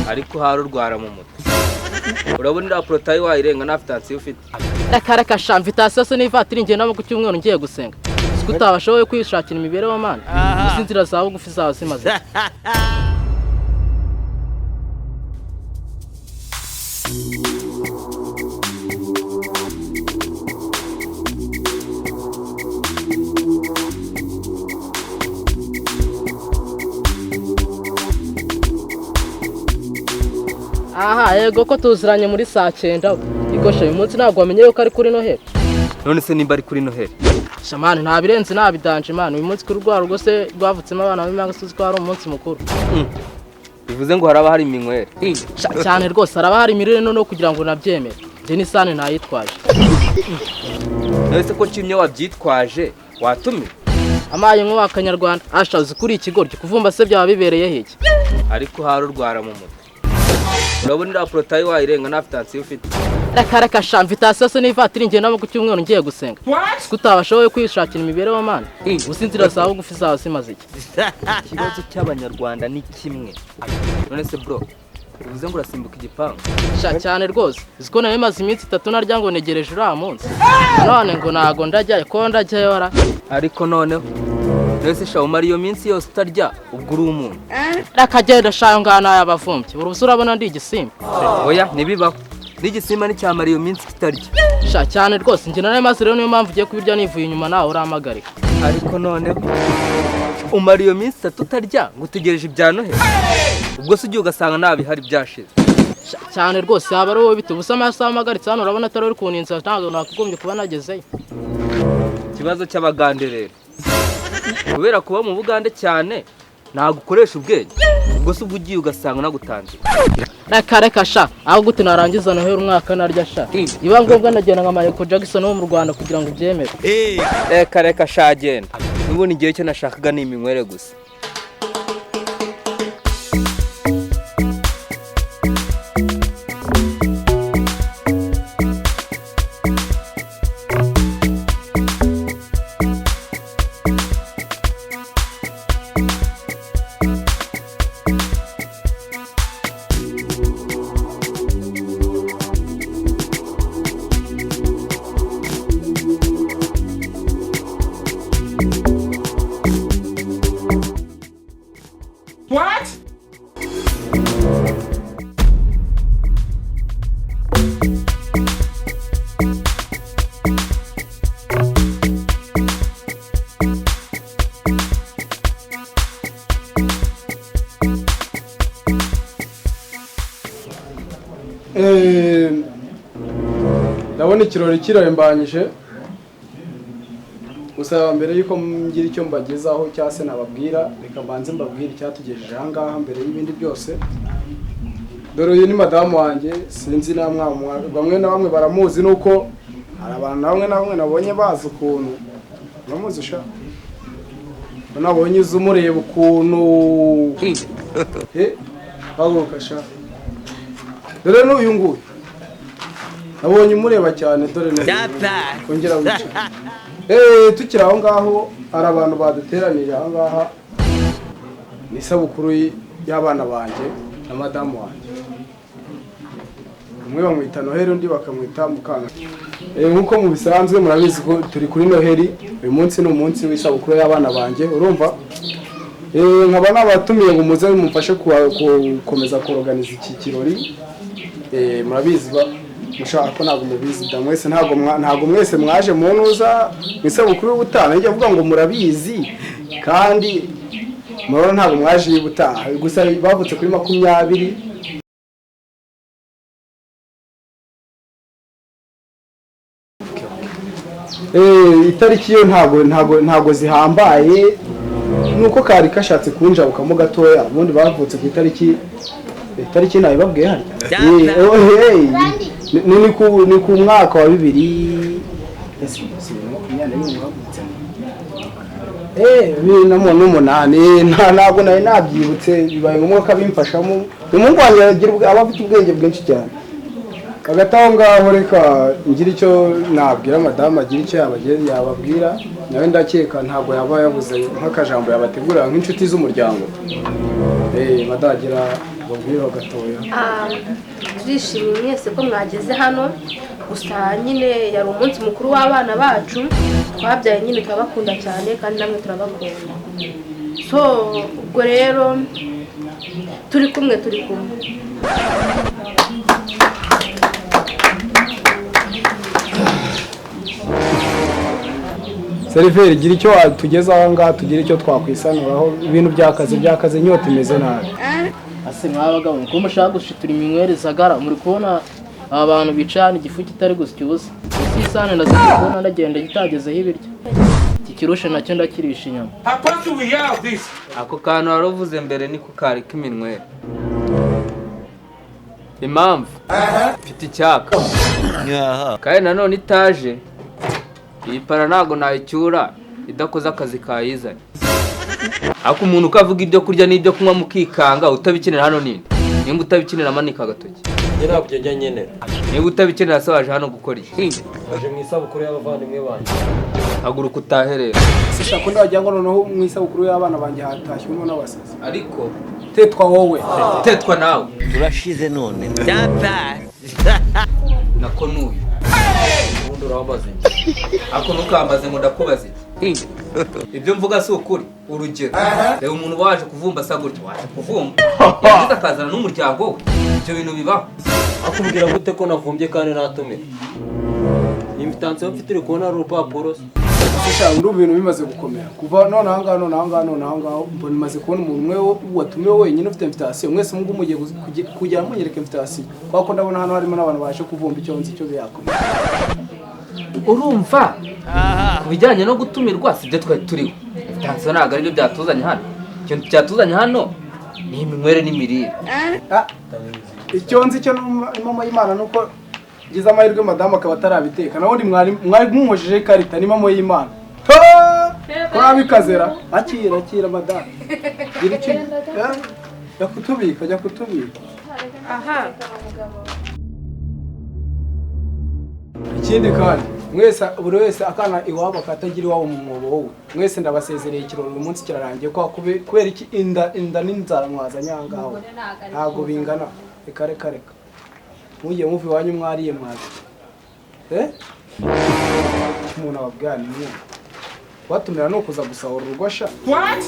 ariko harurwara mu mutwe urabona protayi wayirenga na fitansi ufite reka sha invitation se n'ivatiri ngiye nabo ku cyumweru ngiye gusenga utabashoboye kwishakira imibereho mana usinzira zawe gufi zawe zimaze aha yego ko tuziranye muri saa 9 igosha uyu munsi ntabwo wamenye yuko ari kuri Noheli none se nimba ari kuri Noheli shamani nta birenze nta bidanje imana uyu munsi kuri rwaro rwose rwavutsemo abana b'imanga suzi ko hari umunsi mukuru bivuze ngo haraba hari iminywere cyane rwose haraba hari imirire no kugira ngo nabyemere je ni sane ntayitwaje nese ko kimye wabyitwaje watumye amaye nko bakanyarwanda ashaze kuri ikigoryo kuvumba se byaba bibereye heke ariko harurwara mu mutwe urabona protayi wayirenga na fitansi ufite reka sha invitation se n'ivatiri ngiye nabo ku cyumweru ngiye gusenga utabashoboye kwishakira imibereho mana usinzira zawe gufi zawe zimaze iki ikibazo cy'abanyarwanda ni kimwe none se bro bivuze ngo urasimbuka igipangu cyane rwose ziko nawe maze iminsi 3 narya ngo negereje uriya munsi none ngo nago ndajya ko ndajyayo ara ariko noneho nese sha umara iyo minsi yose utarya ubwo uri umuntu rakagenda shayo ngana yabavumbye urubuso urabona ndi igisimba oya nibibaho n'igisimba n'icyamara iyo minsi kitarya cyane rwose njye nari maze rero niyo mpamvu ugiye kubirya nivuye inyuma nawe uramagarika ariko noneho umara iyo minsi 3 utarya ngo utegereje ibya Noheli ubwo se ugiye ugasanga nabihari byashize cyane rwose haba ari wowe bite ubusa amasaha amagaritse hano urabona atari uri kuninza ntabwo nakagombye kuba nagezeyo ikibazo cy'abagande rero kubera kuba mu Bugande cyane ntabwo ukoresha ubwenge ubwo se ubwo ugiye ugasanga nagutanze reka sha aho gute narangiza Noheli umwaka narya sha iba ngombwa nagenda nka Michael Jackson wo mu Rwanda kugira ngo ubyemere reka sha agenda n'ubundi igihe cyo nashakaga ni iminywere gusa What? Ndabona ikirori kirarembanyije gusa mbere yuko ngira icyo mbagezaho cyase nababwira reka mbanze mbabwira icyatugejeje aha ngaha mbere y'ibindi byose. Dore uyu ni madamu wanjye sinzi bamwe na bamwe baramuzi nuko hari abantu bamwe na bamwe nabonye bazi ukuntu bamuzi sha nabonye uzumureba ukuntu haguruka sha. Dore n'uyu nguyu nabonye umureba cyane dore kongera wica tukiri aho ngaho hari abantu baduteranije aha ngaha ni isabukuru y'abana banjye na madamu wanjye umwe bamwita Noheli undi bakamwita Mukanga nkuko mu bisanzwe murabizi ko turi kuri Noheli uyu munsi ni umunsi w'isabukuru y'abana banjye urumva nkaba nabatumiye ngo muze mumfashe gukomeza kuorganiza iki kirori murabizi mushaka ko ntabwo mubizi da mwese ntabwo mwese mwaje mu ntuza isabukuru y'ubutaha njye avuga ngo murabizi kandi murabona ntabwo mwaje y'ubutaha gusa bavutse kuri 20 itariki yo ntabwo zihambaye nuko kari kashatse kunjabukamo gatoya ubundi bavutse ku itariki nabibabwiye harya ni ku mwaka wa 2000 n'umunani ntabwo nari nabyibutse bibaye ngombwa ko abimfashamo umuntu wanjye aba afite ubwenge bwinshi cyane. Hagati aho ngaho reka ngira icyo nabwira madamu agira icyo yababwira nawe ndakeka ntabwo yaba yabuze nk'akajambo yabategurira nk'inshuti z'umuryango madagira babwira gatoya. Turishimye mwese ko mwageze hano, gusa nyine yari umunsi mukuru w'abana bacu twabyaye, nyine turabakunda cyane kandi namwe turabakunda. So ubwo rero turi kumwe. Seriveri gira icyo tugeze aho ngaha, tugira icyo twakwisanuraho, ibintu byakaze inyota imeze nabi. ase mwabagabo ko mushaka gushitura iminywere Sagara, muri kubona aba bantu bicana igifu kitari gusya ubusa. Isisane ndazikubona ndagenda gitagezeho ibiryo. Iki kirushe nacyo ndakirisha inyama. ako kantu waruvuze mbere niko kari k'iminywere. Impamvu mfite icyaka kandi nanone itaje iyi para ntago nayicyura idakoze akazi kayizanye. Ako umuntu ukavuga ibyo kurya n'ibyo kunywa mukikanga utabikenera hano ninde? Nimba utabikenera amanika agatoki. Njye ntabyo njya nkenera. Niba utabikenera se waje hano gukora iki? Waje mu isabukuru y'abavandimwe banjye. Haguruka utaherera. Sishaka ndagira ngo noneho mu isabukuru y'abana banjye hatashywe n'abasazi. Ariko Tetwa wowe. tetwa nawe. Turashize none. Byapasi. Nako nuyu. Ubundi urambaza iki? Ako nukambaze ngo ndakubaza iki? Ibyo mvuga si ukuri. Urugero, reba umuntu waje kuvumba sa gutyo, waje kuvumba yagize akazana n'umuryango we. Ibyo bintu bibaho. Akubwira gute ko navumbye kandi natumira? Invitation mfite iri kubona ari urupapuro. Sishaka ndumva ibintu bimaze gukomera. Kuva none ahangaha mbona maze kubona umuntu umwe watumiwe wenyine ufite invitation. Mwese mungu mugiye kujya munyereka invitation. Kwako ndabona hano harimo n'abantu baje kuvumba icyo nzi cyo byakomeye. Urumva kubijyanye no gutumirwa sibyo twari turiho. Invitation ntabwo ari byo byatuzanye hano. Ikintu cyatuzanye hano ni iminywere n'imirire. Icyo nzi cyo mama y'Imana nuko gize amahirwe madamu akaba atarabiteka. Nabundi mwari mumuhojeje ikarita ni mama y'Imana. Kurabikazera akira madamu. Gira iki? Jya kutubika. Aha. Ikindi kandi mwese buri wese akana iwabo akatagira iwabo mu mwobo wowe. Mwese ndabasezereye ikirori uyu munsi kirarangiye kwa kubera iki inda n'inzara mwazanye ahangaho. Ntago bingana. Reka. Mugiye muvi wanyu mwariye mwazi. Umuntu ababwira ni mwe. Watumira no kuza gusahura urugosha. What?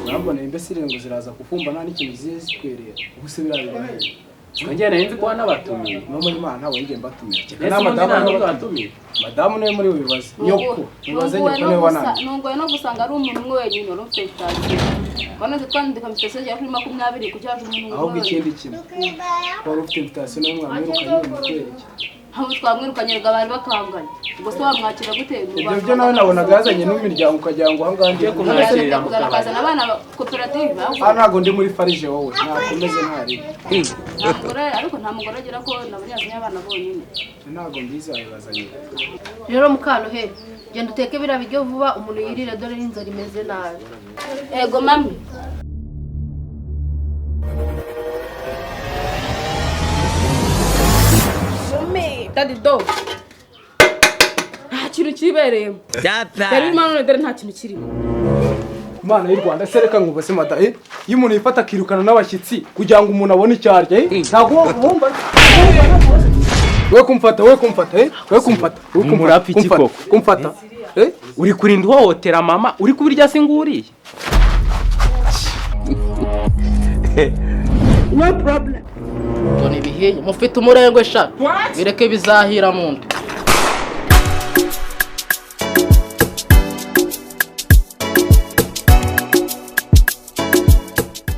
Nambona imbesire ngo ziraza kufumba nta n'ikintu zikwerera. Ubuse birabiranye. Njye nari ko nabatumiye. Mama y'Imana ntabwo yigeze mbatumiye. Na madamu nabatumiye. Madamu niwe muri bibazo. Nyoko. Bibaze nyoko niwe wanani. Nungoye no gusanga ari umuntu umwe wenyine wari ufite invitation. Banoze twandika invitation ya kuri 20 kugira ngo umuntu ahubwo ikindi kimwe. Wari ufite invitation n'umwana wirukanye mu kwereke. Aho twamwirukanye bari bakanganye. Ubwo se wamwakira gute? Ibyo byo nawe nabonaga yazanye n'umuryango ukagira ngo ahangahe kumwakirira mu kuzana abana koperative. ntago ndi muri farije wowe nakomeze ntari. Ariko nta mugore agira ko nabanyazanye abana bonyine. Ntago mbizabazanye. Rero mukano he genda uteke bira biryo vuba umuntu yirire dore n'inzara imeze nabi. Ego mami. Daddy do. Nta kintu kibereye. Dore imana dore nta kintu kirimo. Imana y'u Rwanda sereka ngo base mata iyo umuntu yifata akirukana n'abashyitsi kugira ngo umuntu abone icyarya ntago wumva we kumfata umurapfa iki koko kumfata uri kurinda uhohotera mama uri kubirya se nguriye Toni bihiye mufite umurengwe sha bireke bizahira mu nda